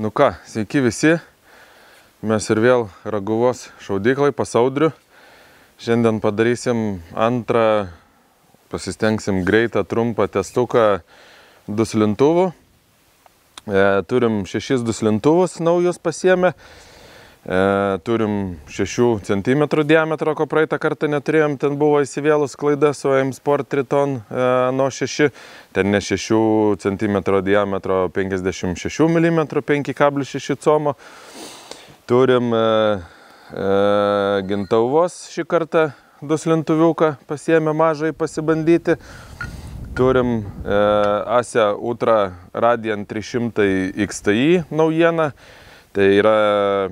Nu ką, sveiki visi. Mes ir vėl Raguvos šaudyklai pas Audrių. Šiandien padarysim antrą, pasistengsim greitą, trumpą testuką duslintuvų. Turim 6 duslintuvus naujus pasiėmę. Turim 6 cm diametro, ko praeitą kartą neturėjom. Ten buvo įsivėlus klaida su AM Sport Triton nuo 6. Ten ne 6 cm diametro, 56 mm, 5,6 como. Turim Gintauvos šį kartą duslintuviuką pasiėmę mažai pasibandyti. Turim Asia Ultra Radiant 300 XTI naujieną. Tai yra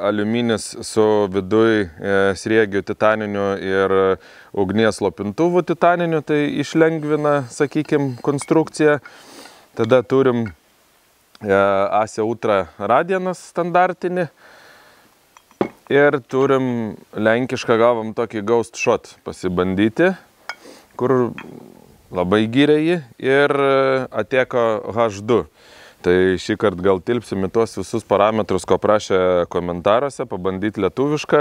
aliuminis su viduj sriegiu titaniniu ir ugnies slopintuvu titaniniu, tai išlengvina, sakykim, konstrukciją. Tada turim Asia Ultra Radianas standartinį ir turim lenkišką, gavom tokį Ghost Shot pasibandyti, kur labai gyrė jį, ir Ateko H2. Tai šį kartą gal tilpsim į tuos visus parametrus, ko prašė komentaruose, pabandyti lietuvišką.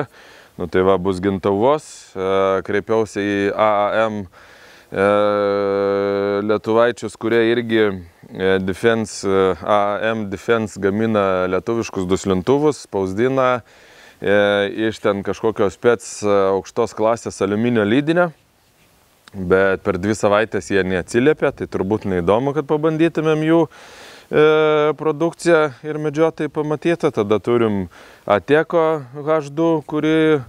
Nu tai va, bus Gintauvos, kreipiausi į AAM lietuvaičius, kurie irgi AAM Defense gamina lietuviškus duslintuvus, spausdina iš ten kažkokio spec aukštos klasės aliuminio lydinio. Bet per 2 savaitės jie neatsiliepė, tai turbūt neįdomu, kad pabandytumėm jų produkciją ir medžiotojai pamatyta. Tada turim Ateko H2, kuri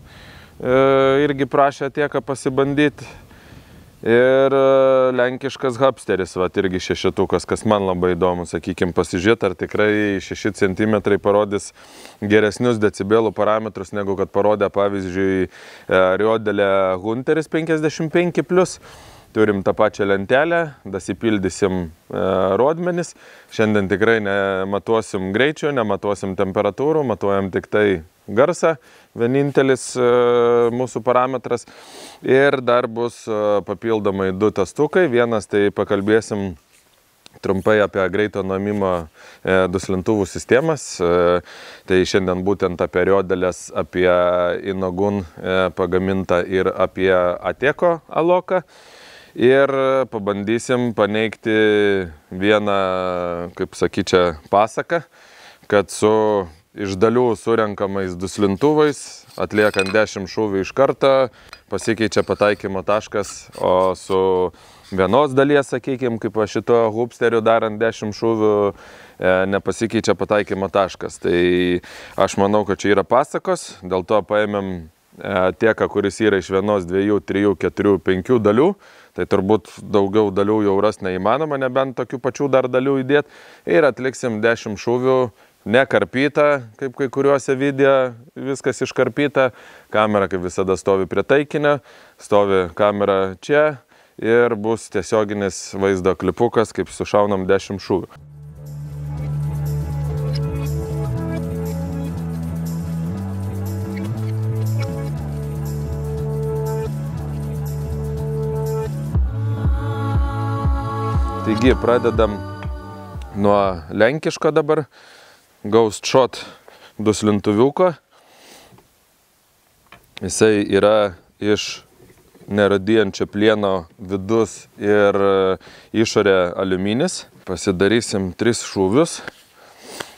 irgi prašė Ateką pasibandyti. Ir lenkiškas Hapsteris, va, irgi 6-tukas, kas man labai įdomu, sakykim, pasižiūrėti, ar tikrai 6 cm parodys geresnius decibelų parametrus, negu kad parodė, pavyzdžiui, Riodelė Hunteris 55+. Turim tą pačią lentelę, dasipildysim rodmenis. Šiandien tikrai nematuosim greičio, nematuosim temperatūrų, matuojam tik tai garsą, vienintelis mūsų parametras. Ir dar bus papildomai 2 testukai. Vienas, tai pakalbėsim trumpai apie greito nuėmimo duslintuvų sistemas. Tai šiandien būtent apie Riodelės, apie Inogun pagamintą ir apie Ateko Aloką. Ir pabandysim paneigti vieną, kaip sakyčia, pasaką, kad su iš dalių surenkamais duslintuvais, atliekant 10 šūvių iš karto, pasikeičia pataikymo taškas, o su vienos dalies, sakykim, kaip šito hupsteriu darant 10 šūvių, nepasikeičia pataikymo taškas. Tai aš manau, kad čia yra pasakos, dėl to paėmėm Ateką, kuris yra iš 1, 2, 3, 4, 5 dalių. Tai turbūt daugiau dalių jau ras neįmanoma, nebent tokių pačių dar dalių įdėti. Ir atliksim 10 šūvių, nekarpyta, kaip kai kuriuose video, viskas iškarpyta. Kamera kaip visada stovi prie taikinio, stovi kamera čia ir bus tiesioginis vaizdo klipukas, kaip sušaunam 10 šūvių. Taigi pradedam nuo lenkiško dabar, Ghost Shot duslintuviuko. Jisai yra iš neradijančio plieno vidus ir išorė aliuminis. Pasidarysim 3 šūvius.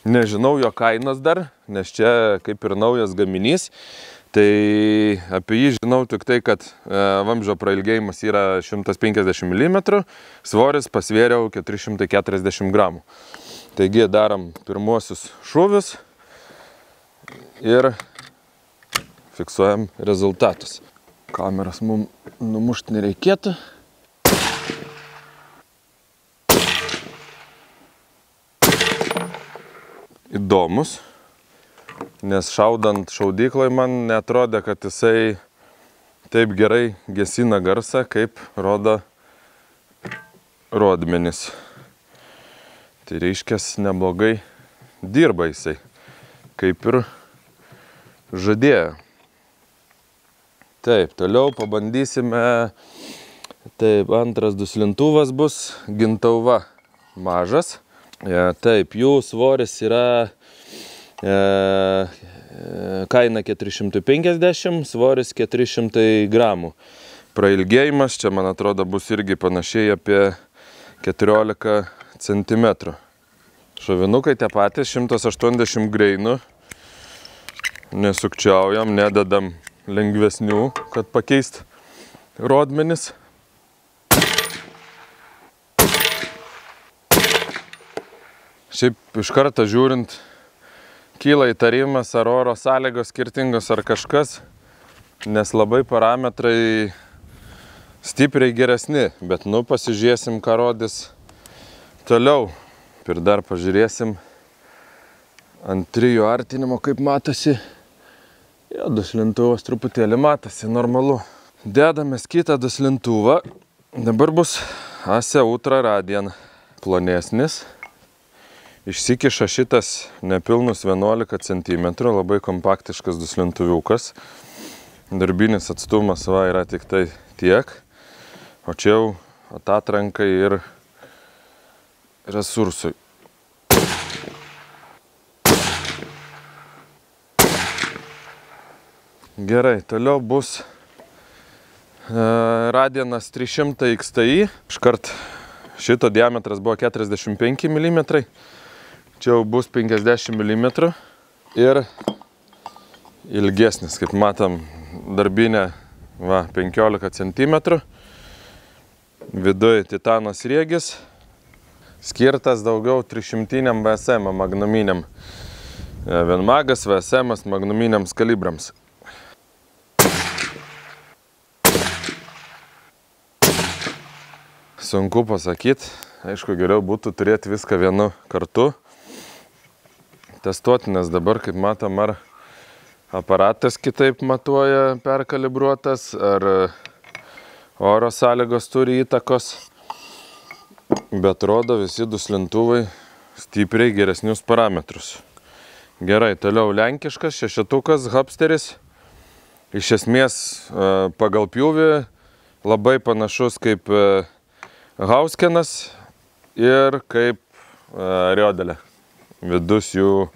Nežinau jo kainos dar, nes čia kaip ir naujas gaminys. Tai apie jį žinau tik tai, kad vamzdžio prailgėjimas yra 150 mm, svoris pasvėriau 440 gramų. Taigi darom pirmuosius šūvius ir fiksuojam rezultatus. Kameras mums numušti nereikėtų. Įdomus. Nes šaudant šaudykloj man netrodė, kad jisai taip gerai gesina garsą, kaip rodo rodmenis. Tai reiškias neblogai dirba jisai, kaip ir žadėjo. Taip, toliau pabandysime. Taip, antras duslintuvas bus Gintauva mažas. Taip, jų svoris yra kaina 450, svoris 400 gramų. Prailgėjimas čia, man atrodo, bus irgi panašiai apie 14 cm. Šovinukai tie patys, 180 greinų. Nesukčiaujam, nededam lengvesnių, kad pakeist rodmenis. Šiaip iš karto žiūrint, kyla įtarimas, ar oro sąlygos skirtingos ar kažkas, nes labai parametrai stipriai geresni, bet pasižiūrėsim, ką rodys toliau. Ir dar pažiūrėsim ant 3 artinimo, kaip matosi. Jo, duslintuvas truputėlį matosi, normalu. Dedamės kitą duslintuvą. Dabar bus Ase Ultra Radian plonesnis. Išsikiša šitas nepilnus 11 cm, labai kompaktiškas duslintuviukas. Darbinis atstumas yra tik tai tiek, o čia jau atatrankai ir resursui. Gerai, toliau bus Radianas 300 XTI. Iškart šito diametras buvo 45 mm. Čia jau bus 50 mm ir ilgesnis, kaip matom, darbinė 15 cm. Viduje titanas riegis, skirtas daugiau 300 VSM magnuminiam. Vienmagas VSM magnuminiams kalibrams. Sunku pasakyti, aišku, geriau būtų turėti viską vienu kartu. Testuotinas dabar, kaip matom, ar aparatas kitaip matuoja perkalibruotas, ar oro sąlygos turi įtakos. Bet rodo visi duslintuvai stipriai geresnius parametrus. Gerai, toliau lenkiškas šešetukas Hapsteris. Iš esmės pagal pjūvį labai panašus kaip Hauskenas ir kaip Riodelė. Vidus jų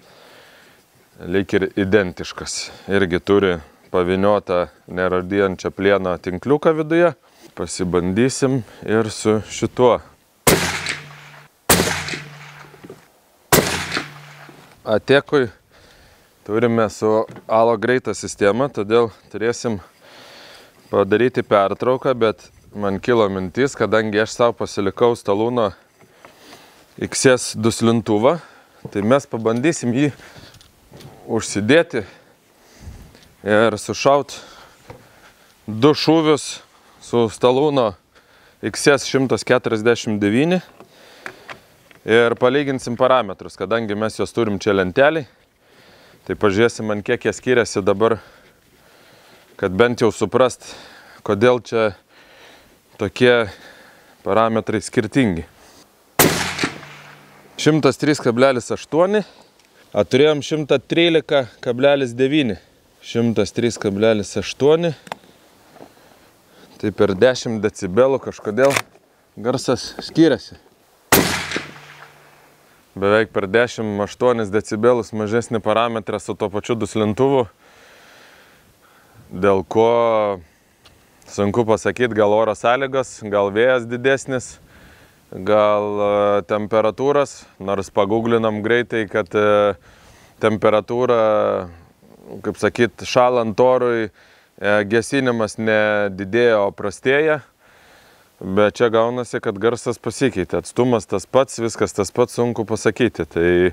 lyg ir identiškas. Irgi turi paviniotą neradijančią plieno tinkliuką viduje. Pasibandysim ir su šituo. Atekui turime su alo greitą sistemą, todėl turėsim padaryti pertrauką, bet man kilo mintis, kadangi aš savo pasilikau Stalūno XS duslintuvą, tai mes pabandysim jį užsidėti ir sušaut 2 šūvius su Stalūno XS 149 ir palyginsim parametrus, kadangi mes juos turim čia lentelį. Tai pažiūrėsim, ant kiek jie skiriasi dabar, kad bent jau suprast, kodėl čia tokie parametrai skirtingi. 103,8, o turėjom 113,9. 103,8. Tai per 10 decibelų kažkodėl garsas skiriasi. Beveik per 10,8 decibelus mažesnį parametrą su to pačiu duslintuvu, dėl ko sunku pasakyti, gal oro sąlygos, gal vėjas didesnis, gal temperatūros, nors paguglinam greitai, kad temperatūra, kaip sakyt, šalant orui, gesinimas nedidėjo, o prastėja. Bet čia gaunasi, kad garsas pasikeitė. Atstumas tas pats, viskas tas pats, sunku pasakyti. Tai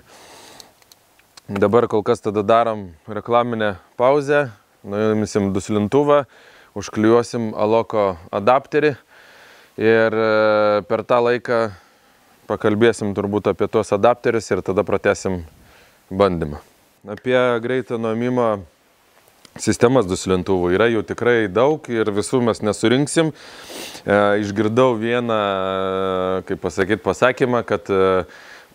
dabar kol kas tada darom reklaminę pauzę, nuimsim duslintuvą, užklijuosim Aloko adapterį ir per tą laiką pakalbėsim turbūt apie tuos adapterius ir tada pratęsim bandymą. Apie greitą nuėmimo sistemas duslintuvų yra jų tikrai daug ir visų mes nesurinksim. Išgirdau vieną, kaip pasakyti, pasakymą, kad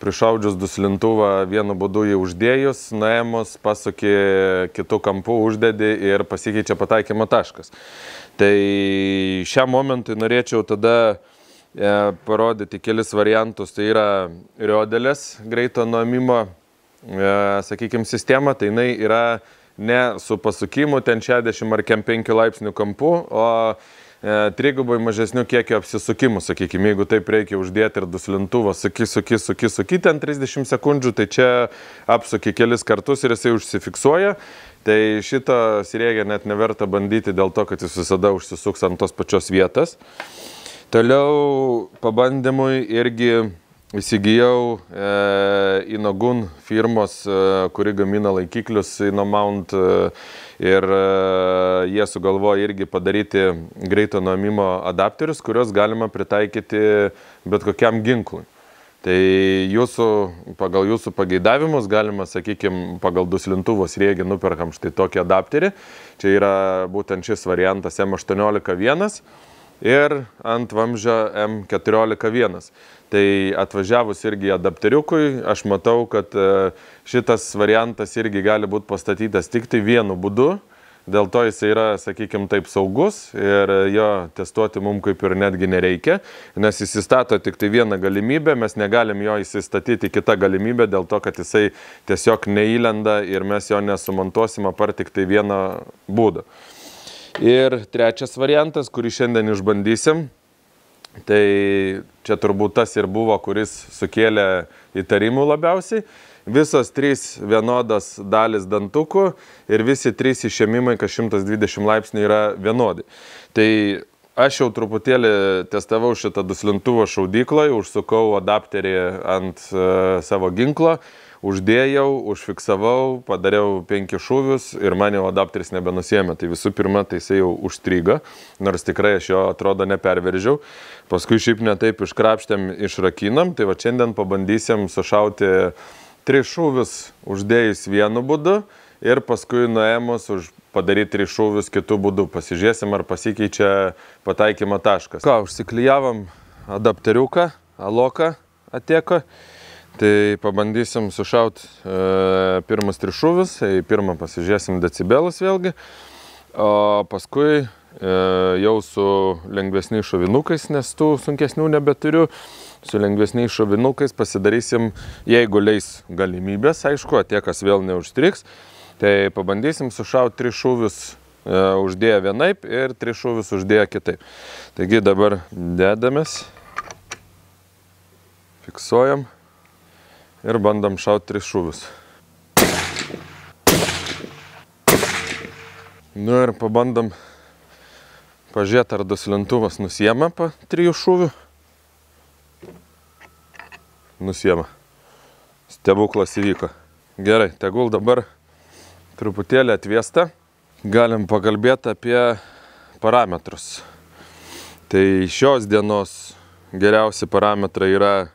prišaudžius duslintuvą vienu būdu jį uždėjus, nuėmus, pasuki kitų kampų, uždedi ir pasikeičia pataikymo taškas. Tai šiam momentui norėčiau tada parodyti kelis variantus. Tai yra riodelės greito nuėmimo, sakykime, sistema. Tai jinai yra ne su pasukimu ten 60 ar 5 laipsnių kampu, o trigubai mažesnių kiekio apsisukimų, sakykime, jeigu taip reikia uždėti ir duslintuvą, suki, ten 30 sekundžių, tai čia apsuki kelis kartus ir jisai užsifiksuoja. Tai šitą sriegę net neverta bandyti dėl to, kad jis visada užsisuks ant tos pačios vietos. Toliau pabandymui irgi įsigijau Inogun firmos, kuri gamina laikiklius Inomount, ir jie sugalvojo irgi padaryti greito nuėmimo adapterius, kuriuos galima pritaikyti bet kokiam ginklui. Tai pagal jūsų pageidavimus galima, sakykime, pagal duslintuvo sriegį nuperkam štai tokį adapterį. Čia yra būtent šis variantas M18-1 ir ant vamzdžio M14-1. Tai atvažiavus irgi adapteriukui, aš matau, kad šitas variantas irgi gali būti pastatytas tik tai vienu būdu. Dėl to jis yra, sakykime, taip saugus ir jo testuoti mums kaip ir netgi nereikia, nes jis įstato tik tai vieną galimybę, mes negalim jo įsistatyti kitą galimybę dėl to, kad jisai tiesiog neįlenda ir mes jo nesumontuosim apart tik tai vieną būdą. Ir trečias variantas, kurį šiandien išbandysim, tai čia turbūt tas ir buvo, kuris sukėlė įtarimų labiausiai. Visos 3 vienodas dalis dantukų ir visi 3 išėmimai, kas 120 laipsnių yra vienodi. Tai aš jau truputėlį testavau šitą duslintuvo šaudyklą, užsukau adapterį ant savo ginklo, uždėjau, užfiksavau, padariau 5 šūvius ir man jau adapteris nebenusėmė. Tai visų pirma, tai jisai jau užstrigo, nors tikrai aš jo atrodo neperveržiau. Paskui šiaip netaip iškrapštėm, išrakinam, tai va šiandien pabandysim sušauti 3 šūvius uždėjus vienu būdu ir paskui nuėmus padaryti 3 šūvius kitų būdų. Pasižiūrėsim, ar pasikeičia pataikymo taškas. Ką, užsiklijavom adapteriuką, aloką ateko. Tai pabandysim sušauti pirmus 3 šūvius. Tai pirmą pasižiūrėsim decibelus vėlgi. O paskui jau su lengvesniais šovinukais, nes tų sunkesnių nebeturiu. Su lengvesniais šovinukais pasidarysim, jeigu leis galimybės, aišku, atiekas vėl neužstriks. Tai pabandysim sušauti 3 šūvius uždėję vienaip ir 3 šūvius uždėję kitaip. Taigi dabar dedamės, fiksuojam ir bandom šauti 3 šūvius. Nu ir pabandom pažiūrėti, ar duslintuvas nusiema po 3 šūvių. Nusiema. Stebuklas įvyko. Gerai, tegul dabar truputėlį atvėsta. Galim pakalbėti apie parametrus. Tai šios dienos geriausi parametrai yra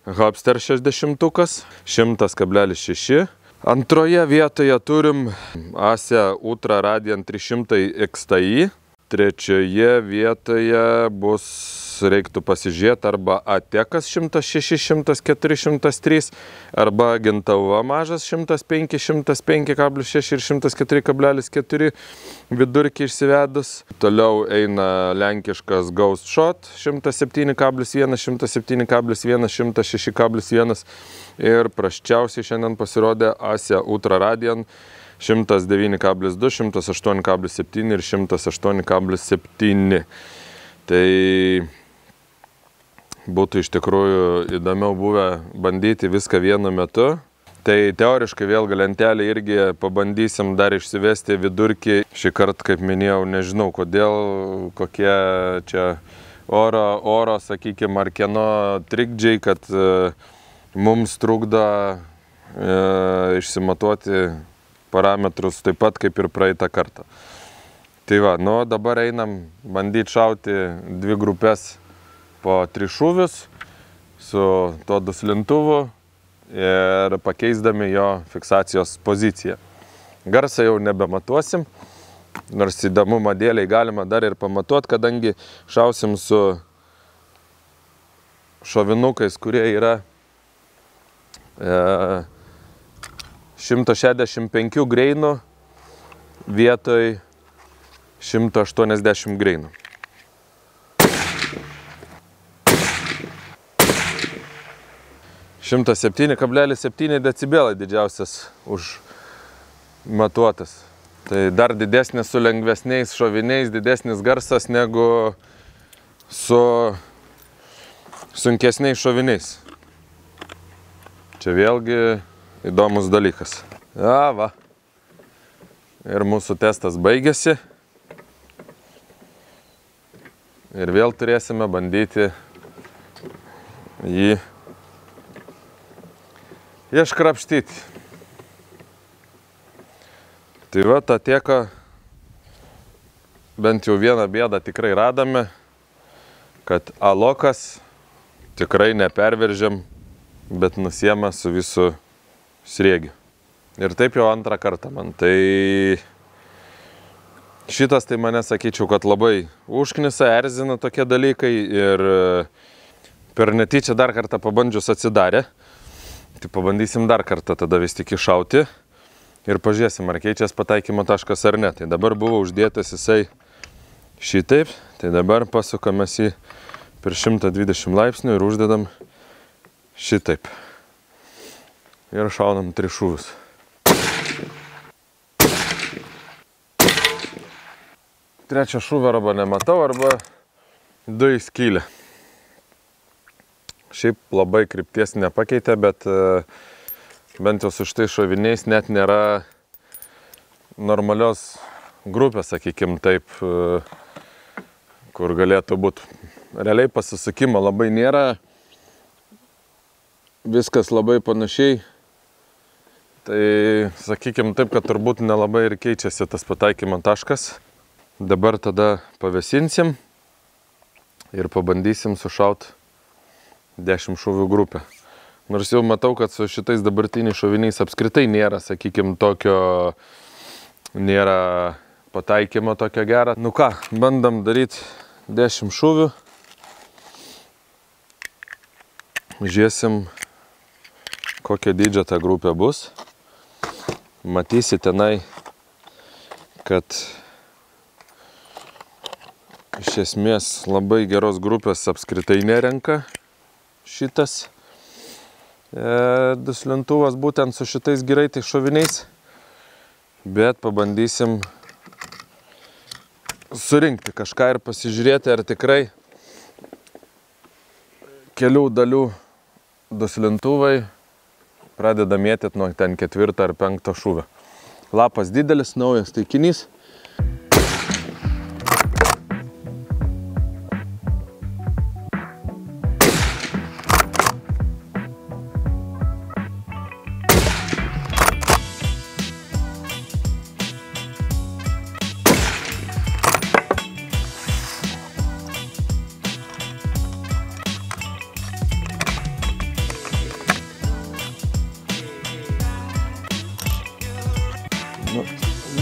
Hubster 60-ukas, 100,6. Antroje vietoje turim Asia Ultra Radiant 300 XTI. Trečioje vietoje reiktų pasižiūrėti arba Atekas 106, 104, 103, arba Gintauva mažas 105, 105,6 ir 104,4 vidurkį išsivedus. Toliau eina lenkiškas Ghost Shot 107,1, 107,1, 106,1 ir prasčiausiai šiandien pasirodė Asia Ultra Radiant 109,2, 108,7 ir 108,7. Tai būtų iš tikrųjų įdomiau buvę bandyti viską vienu metu. Tai teoriškai vėlgi lentelį irgi pabandysim dar išsivesti vidurkį. Šį kartą, kaip minėjau, nežinau kodėl, kokie čia oro, sakykime, ar kieno trikdžiai, kad mums trukdo išsimatuoti parametrus taip pat kaip ir praeitą kartą. Tai va, nu dabar einam bandyti šauti 2 grupės po 3 šūvius su to duslintuvu ir pakeisdami jo fiksacijos poziciją. Garsą jau nebematuosim, nors įdomumo dėliai galima dar ir pamatuoti, kadangi šausim su šovinukais, kurie yra 165 greinų vietoj 180 greinų. 107,7 decibelai didžiausias užmatuotas. Tai dar didesnis su lengvesniais šoviniais, didesnis garsas negu su sunkesniais šoviniais. Čia vėlgi įdomus dalykas. Va. Ir mūsų testas baigėsi. Ir vėl turėsime bandyti jį iškrapštyti. Tai va, tą tieką bent jau vieną bėdą tikrai radome, kad alokas tikrai neperveržiam, bet nusiema su visu sriegiu. Ir taip jau antrą kartą man. Tai šitas tai mane, sakyčiau, kad labai užknisa, erzina tokie dalykai ir per netyčia dar kartą pabandžius atsidarė. Tai pabandysim dar kartą tada vis tik iššauti ir pažiūrėsim, ar keičias pataikymo taškas ar ne. Tai dabar buvo uždėtas jisai šitaip, tai dabar pasukamės jį per 120 laipsnių ir uždedam šitaip. Ir šaunam 3 šūvius. Trečią šūvį arba nematau, arba 2 įskylė. Šiaip labai krypties nepakeitė, bet bent jau su šitais šoviniais net nėra normalios grupės, sakykim taip, kur galėtų būti. Realiai pasisukimo labai nėra, viskas labai panašiai. Tai sakykim taip, kad turbūt nelabai ir keičiasi tas pataikymo taškas. Dabar tada pavesinsim ir pabandysim sušaut 10 šūvių grupę. Nors jau matau, kad su šitais dabartiniais šoviniais apskritai nėra, sakykim, tokio, nėra pataikymo tokio gero. Nu ką, bandam daryti 10 šūvių. Žiūrėsim, kokia dydžio ta grupė bus. Matysi tenai, kad iš esmės labai geros grupės apskritai nerenka šitas duslintuvas būtent su šitais greitais šoviniais, bet pabandysim surinkti kažką ir pasižiūrėti, ar tikrai kelių dalių duslintuvai pradeda mėtyti nuo ten 4 ar 5 šūvio. Lapas didelis, naujas taikinys.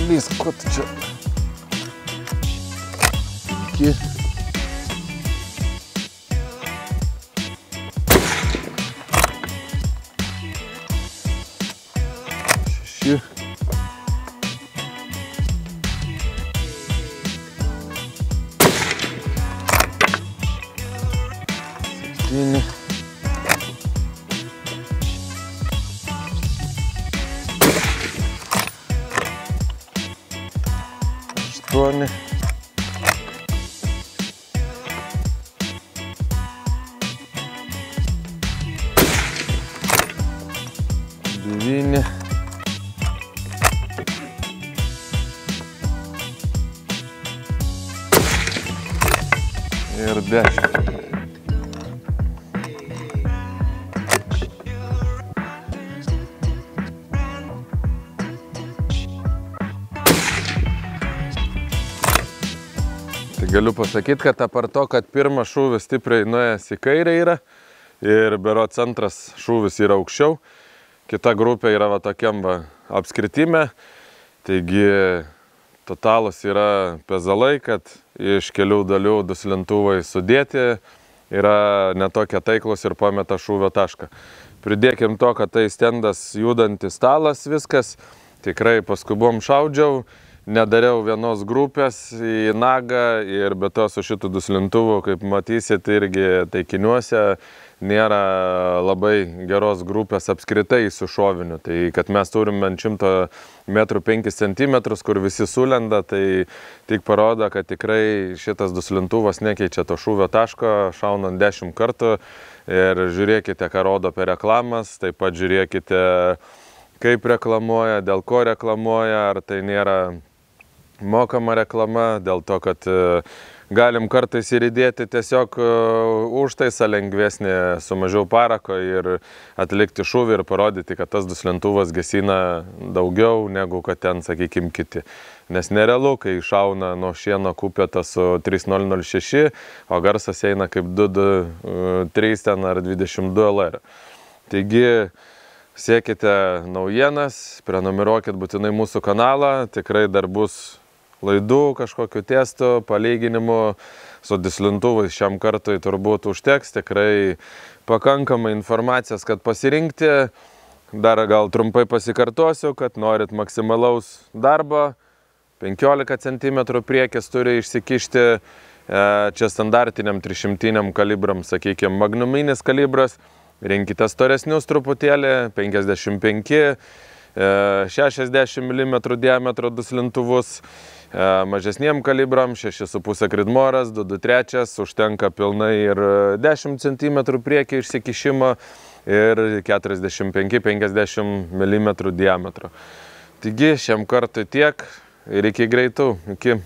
Lys, ko tu čia? 5. 6. 7. 8. 9. Ir 10. Tai galiu pasakyti, kad apart to, kad pirmas šūvis stipriai nuėjęs į kairę yra ir berods antras šūvis yra aukščiau, kita grupė yra va tokiam va apskritime, taigi totalus yra pezalai, kad iš kelių dalių duslintuvai sudėti yra netokie taiklus ir pameta šūvio tašką. Pridėkim to, kad tai stendas judantis stalas viskas, tikrai paskubom šaudžiau, nedariau vienos grupės į nagą ir be to su šitų duslintuvu, kaip matysit, irgi taikiniuose nėra labai geros grupės apskritai su šoviniu. Tai kad mes turim ant 100 metrų 5 centimetrus, kur visi sulenda, tai tik parodo, kad tikrai šitas duslintuvas nekeičia to šūvio taško, šaunant 10 kartų. Ir žiūrėkite, ką rodo per reklamas, taip pat žiūrėkite, kaip reklamuoja, dėl ko reklamuoja, ar tai nėra mokama reklama, dėl to, kad galim kartais ir įdėti tiesiog užtaisą lengvesnį su mažiau parako ir atlikti šūvį ir parodyti, kad tas duslintuvas gesina daugiau negu kad ten, sakykime, kiti. Nes nerealu, kai šauna nuo šieno kupėta su 3006, o garsas eina kaip 223 ten ar 22 LR. Taigi, siekite naujienas, prenumeruokit būtinai mūsų kanalą, tikrai dar bus laidų, kažkokių testų, palyginimų su duslintuvais šiam kartui turbūt užteks, tikrai pakankamai informacijos, kad pasirinkti. Dar gal trumpai pasikartosiu, kad norit maksimalaus darbo, 15 cm priekis turi išsikišti, čia standartiniam 300 kalibram, sakykime, magnuminis kalibras, rinkite storesnius truputėlį, 55, 60 mm diametro duslintuvus, mažesniem kalibram, 6,5 Creedmore'as, 223, užtenka pilnai ir 10 cm priekį išsikišimo ir 45-50 mm diametro. Taigi šiam kartui tiek ir iki greitų. Iki.